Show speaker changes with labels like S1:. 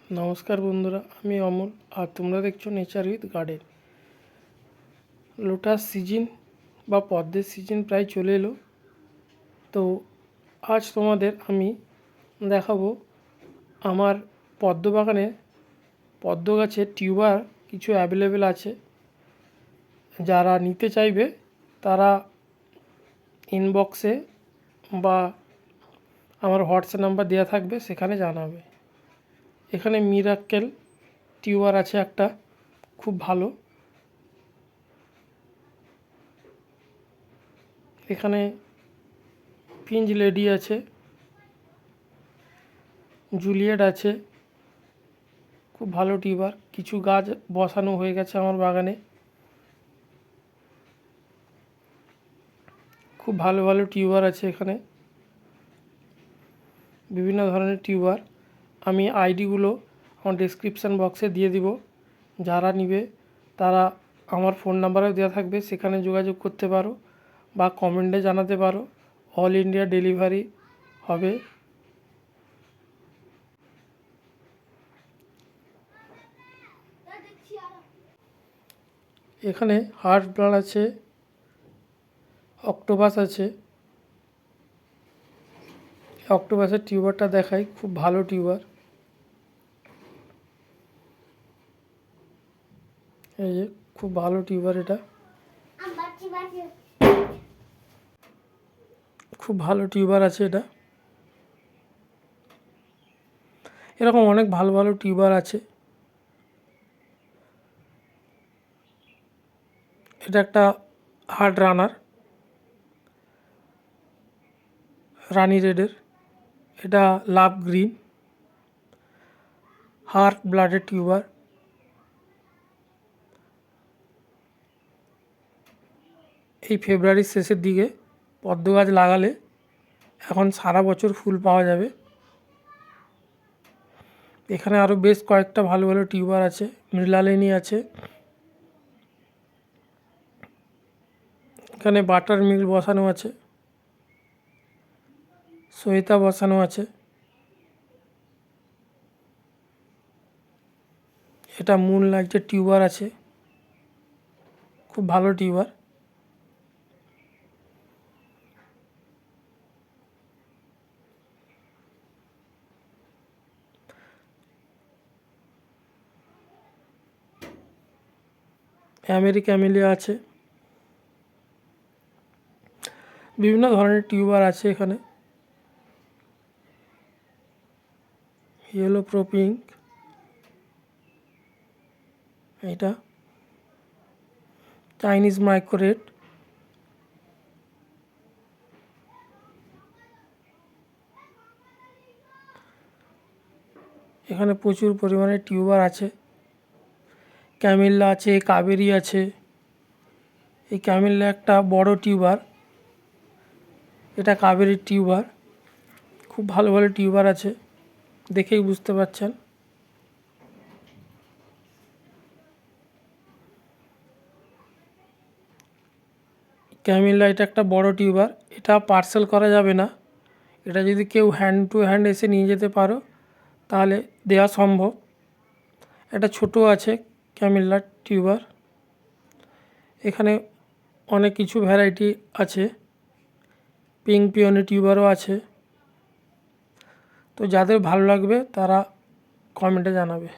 S1: নমস্কার বন্ধুরা, আমি অমল আর তোমরা দেখছো nature with garden. Lotus season বা পদ্মের সিজন প্রায় চলে এলো। তো আজ তোমাদের আমি দেখাবো আমার পদ্ম বাগানে পদ্ম গাছের টিউবার কিছু অ্যাভেলেবেল আছে। যারা নিতে চাইবে তারা ইনবক্সে বা আমার হোয়াটসঅ্যাপ নাম্বার দেওয়া থাকবে, সেখানে জানাবে। এখানে মিরাক্কেল টিউবার আছে একটা, খুব ভালো। এখানে পিঞ্চ লেডি আছে, জুলিয়েট আছে, খুব ভালো টিউবার। কিছু গাছ বসানো হয়ে গেছে আমার বাগানে, খুব ভালো ভালো টিউবার আছে এখানে, বিভিন্ন ধরনের টিউবার। আমি আইডিগুলো আমার ডেসক্রিপশান বক্সে দিয়ে দিব। যারা নিবে তারা আমার ফোন নাম্বারেও দেওয়া থাকবে, সেখানে যোগাযোগ করতে পারো বা কমেন্টে জানাতে পারো। অল ইন্ডিয়া ডেলিভারি হবে। এখানে হার্ট ব্লাড আছে, অক্টোপাস আছে। অক্টোপাসের টিউবারটা দেখাই, খুব ভালো টিউবার। এই যে খুব ভালো টিউবার, এটা খুব ভালো টিউবার আছে। এটা এরকম অনেক ভালো ভালো টিউবার আছে। এটা একটা হার্ট রানার, রানি রেডের। এটা লাভ গ্রিন, হার্ট ব্লাডের টিউবার। এই ফেব্রুয়ারির শেষের দিকে পদ্ম গাছ লাগালে এখন সারা বছর ফুল পাওয়া যাবে। এখানে আরও বেশ কয়েকটা ভালো ভালো টিউবার আছে। মৃলালিনী আছে, এখানে বাটার মিল বসানো আছে, সহিতা বসানো আছে। এটা মুন লাইটের টিউবার আছে, খুব ভালো টিউবার। আমেরিকা ক্যামেলিয়া আছে, বিভিন্ন ধরনের টিউবার আছে এখানে। ইয়েলো প্রো পিঙ্ক, এটা চাইনিজ মাইক্রোরেট, এখানে প্রচুর পরিমাণে টিউবার আছে। ক্যামেল্লা আছে, কাবেরি আছে। এই ক্যামেল্লা একটা বড় টিউবার, এটা কাবেরির টিউবার। খুব ভালো ভালো টিউবার আছে, দেখেই বুঝতে পারছেন। ক্যামেল্লা এটা একটা বড় টিউবার, এটা পার্সেল করা যাবে না। এটা যদি কেউ হ্যান্ড টু হ্যান্ড এসে নিয়ে যেতে পারো তাহলে দেওয়া সম্ভব। এটা ছোটো আছে ক্যামেল্লার টিউবার। এখানে অনেক কিছু ভ্যারাইটি আছে, পিঙ্ক পিওনি টিউবারও আছে। তো যাদের ভালো লাগবে তারা কমেন্টে জানাবে।